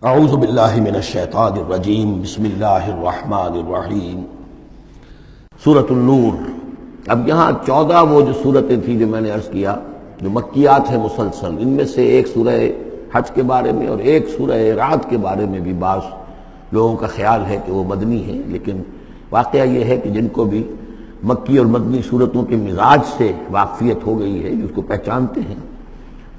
اعوذ باللہ من الشیطان الرجیم بسم اللہ الرحمن الرحیم سورۃ النور۔ اب یہاں 14 وہ جو صورتیں تھیں جو میں نے عرض کیا جو مکیات ہیں مسلسل، ان میں سے ایک سورہ حج کے بارے میں اور ایک سورہ رعد کے بارے میں بھی بعض لوگوں کا خیال ہے کہ وہ مدنی ہیں، لیکن واقعہ یہ ہے کہ جن کو بھی مکی اور مدنی صورتوں کے مزاج سے واقفیت ہو گئی ہے، جو اس کو پہچانتے ہیں،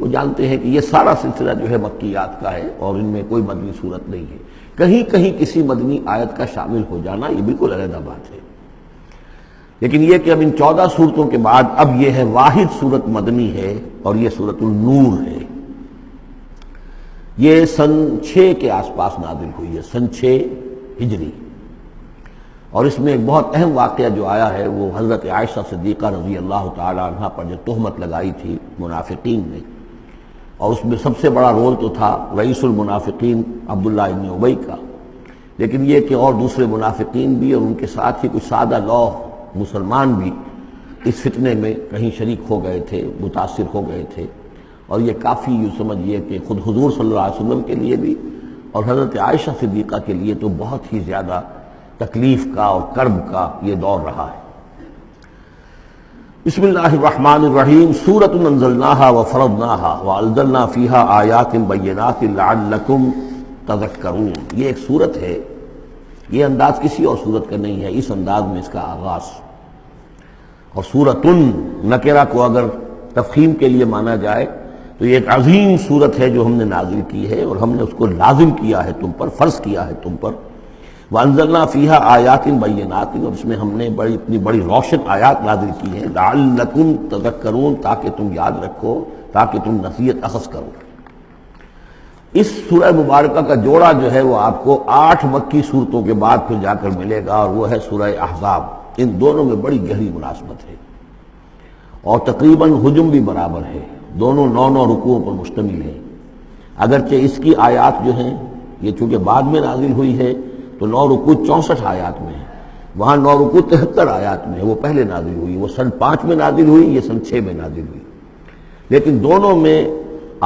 وہ جانتے ہیں کہ یہ سارا سلسلہ جو ہے مکیات کا ہے اور ان میں کوئی مدنی صورت نہیں ہے۔ کہیں کہیں کسی مدنی آیت کا شامل ہو جانا یہ بالکل علیحدہ بات ہے، لیکن یہ کہ اب ان 14 صورتوں کے بعد اب یہ ہے واحد صورت مدنی ہے اور یہ سورۃ النور ہے۔ یہ سن 6 کے آس پاس نازل ہوئی ہے، سن 6 ہجری، اور اس میں ایک بہت اہم واقعہ جو آیا ہے وہ حضرت عائشہ صدیقہ رضی اللہ تعالی عنہ پر جو تہمت لگائی تھی منافقین نے، اور اس میں سب سے بڑا رول تو تھا رئیس المنافقین عبداللہ ابن ابی کا، لیکن یہ کہ اور دوسرے منافقین بھی اور ان کے ساتھ ہی کچھ سادہ لوح مسلمان بھی اس فتنے میں کہیں شریک ہو گئے تھے، متاثر ہو گئے تھے، اور یہ کافی یوں سمجھیے کہ خود حضور صلی اللہ علیہ وسلم کے لیے بھی اور حضرت عائشہ صدیقہ کے لیے تو بہت ہی زیادہ تکلیف کا اور کرب کا یہ دور رہا ہے۔ بسم اللہ الرحمن الرحیم، سورۃ انزلناها وفرضناها وانزلنا فیها آیات بینات لعلکم تذکرون۔ یہ ایک سورت ہے، یہ انداز کسی اور سورت کا نہیں ہے، اس انداز میں اس کا آغاز، اور سورۃ نکرہ کو اگر تفخیم کے لیے مانا جائے تو یہ ایک عظیم سورت ہے جو ہم نے نازل کی ہے اور ہم نے اس کو لازم کیا ہے تم پر، فرض کیا ہے تم پر۔ وانزلنا فیہا آیات بینات، اور اس میں ہم نے اتنی بڑی روشن آیات نازل کی ہیں، لعلکم تذکرون، تاکہ تم یاد رکھو، تاکہ تم نصیحت اخذ کرو۔ اس سورہ مبارکہ کا جوڑا جو ہے وہ آپ کو 8 مکی صورتوں کے بعد پھر جا کر ملے گا، اور وہ ہے سورہ احزاب۔ ان دونوں میں بڑی گہری مناسبت ہے اور تقریباً حجم بھی برابر ہے، دونوں 9 رکوعوں پر مشتمل ہیں، اگرچہ اس کی آیات جو ہیں یہ چونکہ بعد میں نازل ہوئی ہے تو 9 رکوع 64 آیات میں ہے، وہاں 9 رکوع 73 آیات میں ہے، وہ پہلے نازل ہوئی، وہ سن 5 میں نازل ہوئی، یہ سن 6 میں نازل ہوئی، لیکن دونوں میں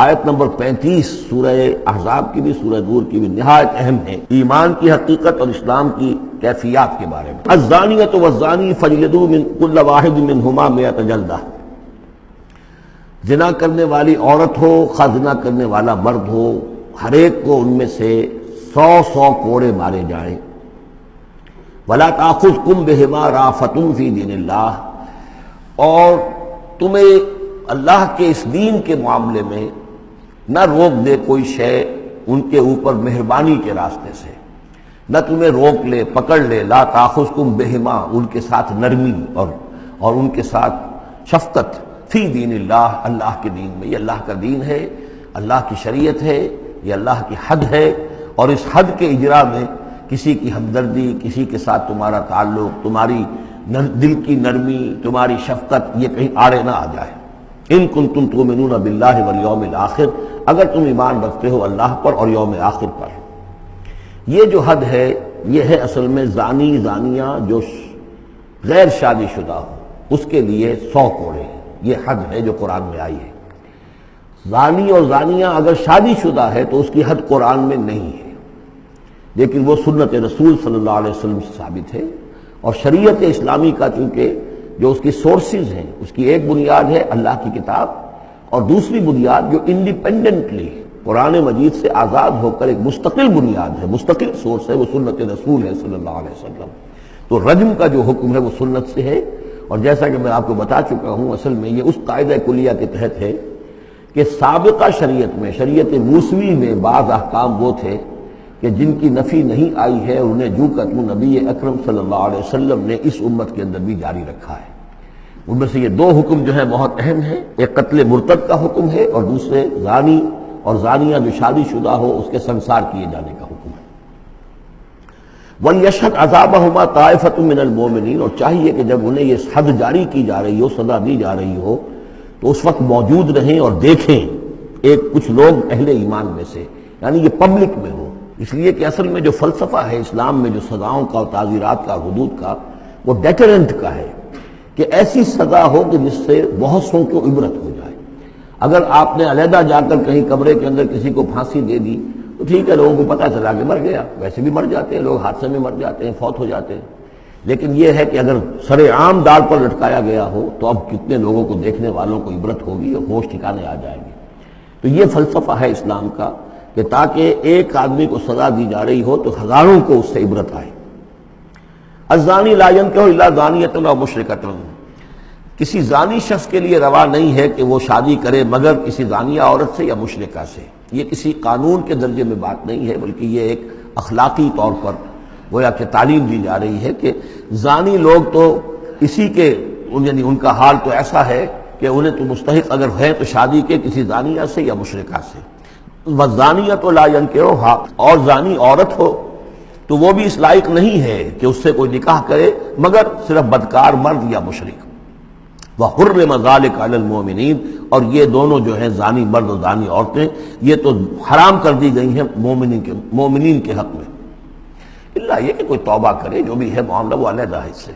آیت نمبر 35 سورہ احزاب کی بھی سورہ نور کی بھی نہایت اہم ہے، ایمان کی حقیقت اور اسلام کی کیفیات کے بارے میں۔ الزانیۃ والزانی فاجلدوا من کل واحد منہما 100 جلدہ، زنا کرنے والی عورت ہو خواہ زنا کرنے والا مرد ہو، ہر ایک کو ان میں سے 100 کوڑے مارے جائیں۔ وَلَا تَأْخُذْكُمْ بِهِمَا رَأْفَةٌ فِي دِينِ اللَّهِ، اور تمہیں اللہ کے اس دین کے معاملے میں نہ روک دے کوئی شے ان کے اوپر مہربانی کے راستے سے، نہ تمہیں روک لے، پکڑ لے، لا تأخذکم بہما، ان کے ساتھ نرمی اور ان کے ساتھ شفقت، فی دین اللہ، اللہ کے دین میں، یہ اللہ کا دین ہے، اللہ کی شریعت ہے، یہ اللہ کی حد ہے، اور اس حد کے اجرا میں کسی کی ہمدردی، کسی کے ساتھ تمہارا تعلق، تمہاری دل کی نرمی، تمہاری شفقت یہ کہیں آڑے نہ آ جائے۔ ان کنتم تؤمنون باللہ والیوم الآخر، اگر تم ایمان رکھتے ہو اللہ پر اور یوم آخر پر۔ یہ جو حد ہے یہ ہے اصل میں زانی زانیہ جو غیر شادی شدہ ہو اس کے لیے 100 کوڑے، یہ حد ہے جو قرآن میں آئی ہے۔ زانی اور زانیہ اگر شادی شدہ ہے تو اس کی حد قرآن میں نہیں ہے، لیکن وہ سنت رسول صلی اللہ علیہ وسلم سے ثابت ہے، اور شریعت اسلامی کا چونکہ جو اس کی سورسز ہیں، اس کی ایک بنیاد ہے اللہ کی کتاب، اور دوسری بنیاد جو انڈیپینڈنٹلی قرآن مجید سے آزاد ہو کر ایک مستقل بنیاد ہے، مستقل سورس ہے، وہ سنت رسول ہے صلی اللہ علیہ وسلم۔ تو رجم کا جو حکم ہے وہ سنت سے ہے، اور جیسا کہ میں آپ کو بتا چکا ہوں اصل میں یہ اس قاعدہ کلیہ کے تحت ہے کہ سابقہ شریعت میں، شریعت موسوی میں بعض احکام وہ تھے کہ جن کی نفی نہیں آئی ہے، انہیں جو کہ نبی اکرم صلی اللہ علیہ وسلم نے اس امت کے اندر بھی جاری رکھا ہے۔ ان میں سے یہ 2 حکم جو ہیں بہت اہم ہیں، ایک قتل مرتد کا حکم ہے اور دوسرے زانی اور زانیہ جو شادی شدہ ہو اس کے سنسار کیے جانے کا حکم ہے۔ وَلْيَشْهَدْ عَذَابَهُمَا طَائِفَةٌ مِّنَ الْمُؤْمِنِينَ، اور چاہیے کہ جب انہیں یہ حد جاری کی جا رہی ہو، سزا دی جا رہی ہو، تو اس وقت موجود رہیں اور دیکھیں کچھ لوگ اہل ایمان میں سے، یعنی یہ پبلک میں ہو، اس لیے کہ اصل میں جو فلسفہ ہے اسلام میں جو سزاؤں کا اور تعزیرات کا، حدود کا، وہ ڈیٹرنٹ کا ہے کہ ایسی سزا ہو کہ جس سے بہت سوں کو عبرت ہو جائے۔ اگر آپ نے علیحدہ جا کر کہیں کمرے کے اندر کسی کو پھانسی دے دی تو ٹھیک ہے، لوگوں کو پتہ چلا کہ مر گیا، ویسے بھی مر جاتے ہیں لوگ، حادثے میں مر جاتے ہیں، فوت ہو جاتے ہیں، لیکن یہ ہے کہ اگر سر عام ڈال پر لٹکایا گیا ہو تو اب کتنے لوگوں کو، دیکھنے والوں کو عبرت ہوگی اور ہوش ٹھکانے آ جائے گی۔ تو یہ فلسفہ ہے اسلام کا کہ تاکہ ایک آدمی کو سزا دی جا رہی ہو تو ہزاروں کو اس سے عبرت آئے۔ الزانی لا ينکح الا زانیۃ او مشرکۃ، کسی زانی شخص کے لیے روا نہیں ہے کہ وہ شادی کرے مگر کسی زانیہ عورت سے یا مشرکہ سے۔ یہ کسی قانون کے درجے میں بات نہیں ہے، بلکہ یہ ایک اخلاقی طور پر گویا کہ تعلیم دی جا رہی ہے کہ زانی لوگ تو اسی کے، یعنی ان کا حال تو ایسا ہے کہ انہیں تو مستحق اگر ہے تو شادی کے کسی زانیہ سے یا مشرکہ سے۔ والزانیۃ لا ینکحها، اور زانی عورت ہو تو وہ بھی اس لائق نہیں ہے کہ اس سے کوئی نکاح کرے مگر صرف بدکار مرد یا مشرک۔ وحرم ذلک علی المؤمنین، اور یہ دونوں جو ہیں زانی مرد اور زانی عورتیں یہ تو حرام کر دی گئی ہیں مومنین کے حق میں، اللہ یہ کہ کوئی توبہ کرے، جو بھی ہے معاملہ وہ علیحدہ ہے اس سے۔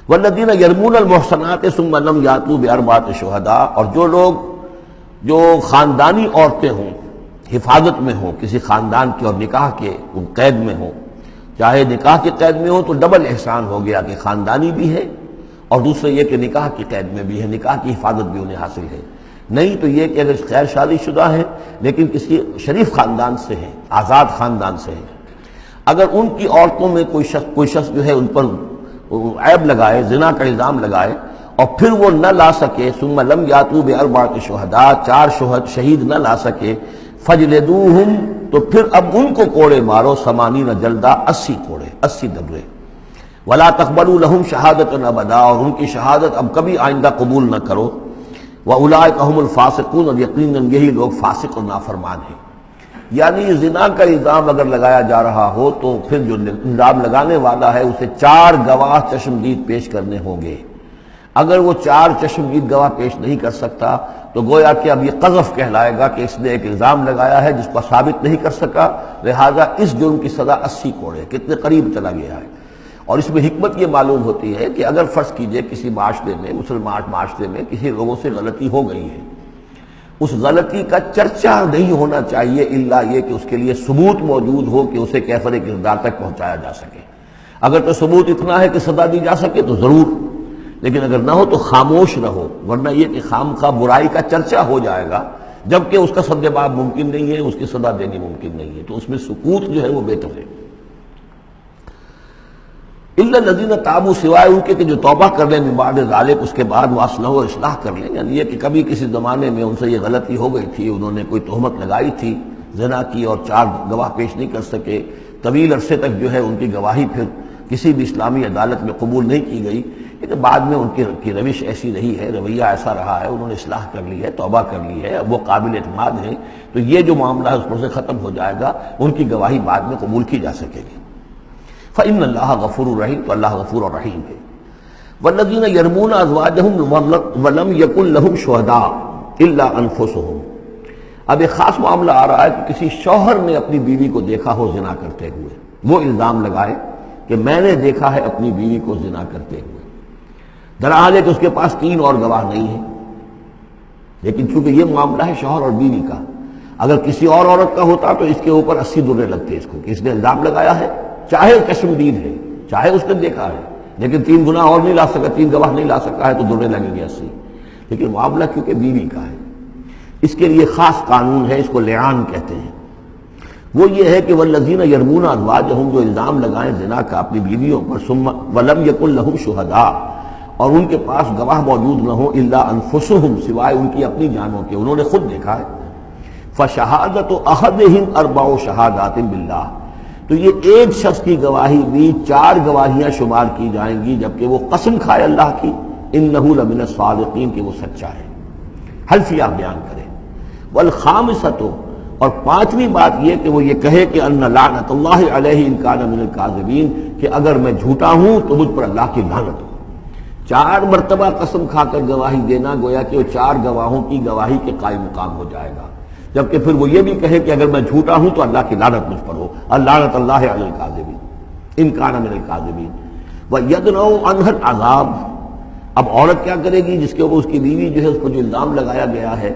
والذین یرمون المحصنات ثم لم یاتوا باربعۃ شہداء، اور جو لوگ جو خاندانی عورتیں ہوں، حفاظت میں ہوں کسی خاندان کے اور نکاح کے قید میں ہوں، چاہے نکاح کے قید میں ہوں تو ڈبل احسان ہو گیا کہ خاندانی بھی ہے اور دوسرے یہ کہ نکاح کی قید میں بھی ہے، نکاح کی حفاظت بھی انہیں حاصل ہے۔ نہیں تو یہ کہ اگر غیر شادی شدہ ہیں لیکن کسی شریف خاندان سے ہیں، آزاد خاندان سے ہیں، اگر ان کی عورتوں میں کوئی شخص جو ہے ان پر عیب لگائے، زنا کا الزام لگائے اور پھر وہ نہ لا سکے، ثم لم یاتوا باربعۃ شہداء، 4 شہید نہ لا سکے، فجلدوہم، تو پھر اب ان کو کوڑے مارو، 80 جلدہ، 80 کوڑے، 80 دبرے، ولا تقبلوا لهم شہادۃ ابدا، اور ان کی شہادت اب کبھی آئندہ قبول نہ کرو، واولئک هم الفاسقون، اور یقیناً یہی لوگ فاسق اور نافرمان ہیں۔ یعنی زنا کا الزام اگر لگایا جا رہا ہو تو پھر جو الزام لگانے والا ہے اسے 4 گواہ چشمدید پیش کرنے ہوں گے۔ اگر وہ 4 چشمدید گواہ پیش نہیں کر سکتا تو گویا کہ اب یہ قذف کہلائے گا کہ اس نے ایک الزام لگایا ہے جس کو ثابت نہیں کر سکا، لہذا اس جرم کی سزا 80 کوڑے، کتنے قریب چلا گیا ہے۔ اور اس میں حکمت یہ معلوم ہوتی ہے کہ اگر فرض کیجئے کسی معاشرے میں، مسلمان معاشرے میں کسی لوگوں سے غلطی ہو گئی ہے، اس غلطی کا چرچا نہیں ہونا چاہیے الا یہ کہ اس کے لیے ثبوت موجود ہو کہ اسے کیفر کردار تک پہنچایا جا سکے۔ اگر تو ثبوت اتنا ہے کہ سزا دی جا سکے تو ضرور، لیکن اگر نہ ہو تو خاموش رہو، ورنہ یہ کہ خامخواہ برائی کا چرچا ہو جائے گا جبکہ اس کا سد باب ممکن نہیں ہے، اس کی سزا دینی ممکن نہیں ہے، تو اس میں سکوت جو ہے وہ بہتر ہے۔ الا الذین تابوا، سوائے ان کے کہ جو توبہ کر لیں من بعد ذلک، اس کے بعد واصلحوا، اور اصلاح کر لیں، یعنی یہ کہ کبھی کسی زمانے میں ان سے یہ غلطی ہو گئی تھی، انہوں نے کوئی تہمت لگائی تھی زنا کی اور 4 گواہ پیش نہیں کر سکے، طویل عرصے تک جو ہے ان کی گواہی پھر کسی بھی اسلامی عدالت میں قبول نہیں کی گئی، لیکن بعد میں ان کی روش ایسی رہی ہے، رویہ ایسا رہا ہے، انہوں نے اصلاح کر لی ہے، توبہ کر لی ہے، اب وہ قابل اعتماد ہیں، تو یہ جو معاملہ ہے اس پر سے ختم ہو جائے گا، ان کی گواہی بعد میں قبول کی جا سکے گی۔ فإن اللہ غفور رحیم، تو اللہ غفور اور رحیم ہے۔ والذین یرمون ازواجہم ولم یکن لہم شہداء الا انفسہم، اب ایک خاص معاملہ آ رہا ہے کہ کسی شوہر نے اپنی بیوی کو دیکھا ہو زنا کرتے ہوئے، وہ الزام لگائے کہ میں نے دیکھا ہے اپنی بیوی کو زنا کرتے ہوئے، درحال ہے کہ اس کے پاس 3 اور گواہ نہیں ہیں، لیکن چونکہ یہ معاملہ ہے شوہر اور بیوی کا، اگر کسی اور عورت کا ہوتا تو اس کے اوپر 80 درے لگتے اس کو کہ اس نے الزام لگایا ہے، چاہے چشمدید ہے، چاہے اس نے دیکھا ہے، لیکن 3 گناہ اور نہیں لا سکا، 3 گواہ نہیں لا سکا ہے تو درے لگیں گے 80۔ لیکن معاملہ کیونکہ بیوی کا ہے، اس کے لیے خاص قانون ہے، اس کو لعان کہتے ہیں۔ وہ یہ ہے کہ والذین یرمون ازواجہم، جو الزام لگائیں زنا کا اپنی بیویوں پر، ثم ولم یکن لہم شہداء، اور ان کے پاس گواہ موجود نہ ہو، الا انفسہم، سوائے ان کی اپنی جانوں کے، انہوں نے خود دیکھا ہے، فشہادۃ احدہم 4 شہادات باللہ، تو یہ ایک شخص کی گواہی بھی 4 گواہیاں شمار کی جائیں گی جبکہ وہ قسم کھائے اللہ کی، انہ لمن الصادقین، کہ وہ سچا ہے، حلفیہ بیان کرے۔ والخامسۃ، اور 5ویں بات یہ کہ وہ یہ کہے کہ ان لعنت اللہ علیہ ان کان من الکاذبین، کہ اگر میں جھوٹا ہوں تو مجھ پر اللہ کی لعنت ہو۔ 4 مرتبہ قسم کھا کر گواہی دینا گویا کہ وہ 4 گواہوں کی گواہی کے قائم مقام ہو جائے گا، جبکہ پھر وہ یہ بھی کہے کہ اگر میں جھوٹا ہوں تو اللہ کی لعنت مجھ پر ہو، اللعنت اللہ علی الکاذبین ان کان من الکاذبین۔ وَيَدْنَوْ عَنْهَا الْعَذَابَ، اب عورت کیا کرے گی جس کے اوپر اس کی بیوی جو ہے اس پر جو الزام لگایا گیا ہے،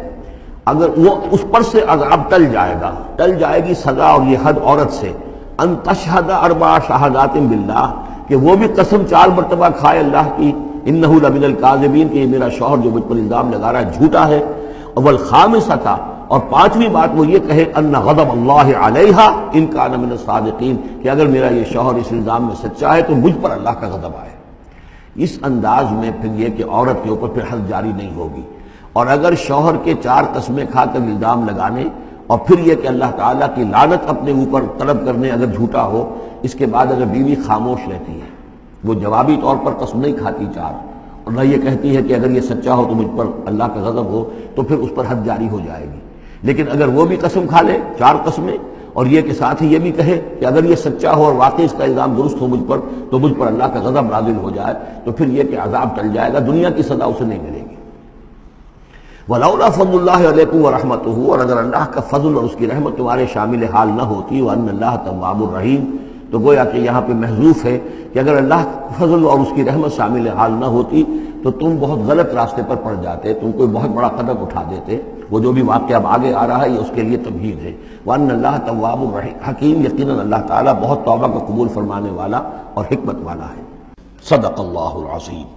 اگر وہ اس پر سے عذاب ٹل جائے گا، ٹل جائے گی سزا اور یہ حد عورت سے، ان تشہد اربع شہادات باللہ، کہ وہ بھی قسم 4 مرتبہ کھائے اللہ کی، انہ لمن الکاذبین، کہ یہ میرا شوہر جو مجھ پر الزام لگا رہا ہے جھوٹا ہے، والخامسۃ، اور 5ویں بات وہ یہ کہے ان غضب اللہ علیہا ان کان من الصادقین، کہ اگر میرا یہ شوہر اس الزام میں سچا ہے تو مجھ پر اللہ کا غضب آئے۔ اس انداز میں پھر یہ کہ عورت کے اوپر پھر حد جاری نہیں ہوگی، اور اگر شوہر کے 4 قسمیں کھا کر الزام لگانے اور پھر یہ کہ اللہ تعالیٰ کی لعنت اپنے اوپر طلب کرنے اگر جھوٹا ہو، اس کے بعد اگر بیوی خاموش رہتی ہے، وہ جوابی طور پر قسم نہیں کھاتی 4، اور نہ یہ کہتی ہے کہ اگر یہ سچا ہو تو مجھ پر اللہ کا غضب ہو، تو پھر اس پر حد جاری ہو جائے گی۔ لیکن اگر وہ بھی قسم کھا لے 4 قسمیں، اور یہ کہ ساتھ ہی یہ بھی کہے کہ اگر یہ سچا ہو اور واقعی اس کا الزام درست ہو مجھ پر، تو مجھ پر اللہ کا غضب نازل ہو جائے، تو پھر یہ کہ عذاب ٹل جائے گا، دنیا کی سزا اسے نہیں ملے گی۔ وَلَوْلَا فَضْلُ اللَّهِ عَلَيْكُمْ وَرَحْمَتُهُ، اور اگر اللہ کا فضل اور اس کی رحمت تمہارے شامل حال نہ ہوتی، وَأَنَّ اللَّهَ تَوَّابٌ رَحِيمٌ، تو گویا کہ یہاں پہ محذوف ہے کہ اگر اللہ کا فضل اور اس کی رحمت شامل حال نہ ہوتی تو تم بہت غلط راستے پر پڑ جاتے، تم کوئی بہت بڑا قدم اٹھا دیتے۔ وہ جو بھی واقعہ اب آگے آ رہا ہے یہ اس کے لیے تمہید ہے۔ وَأَنَّ اللَّهَ تَوَّابٌ حَكِيمٌ، یقیناً اللہ تعالیٰ بہت توبہ کا قبول فرمانے والا اور حکمت والا ہے۔ صدق اللہ العظیم۔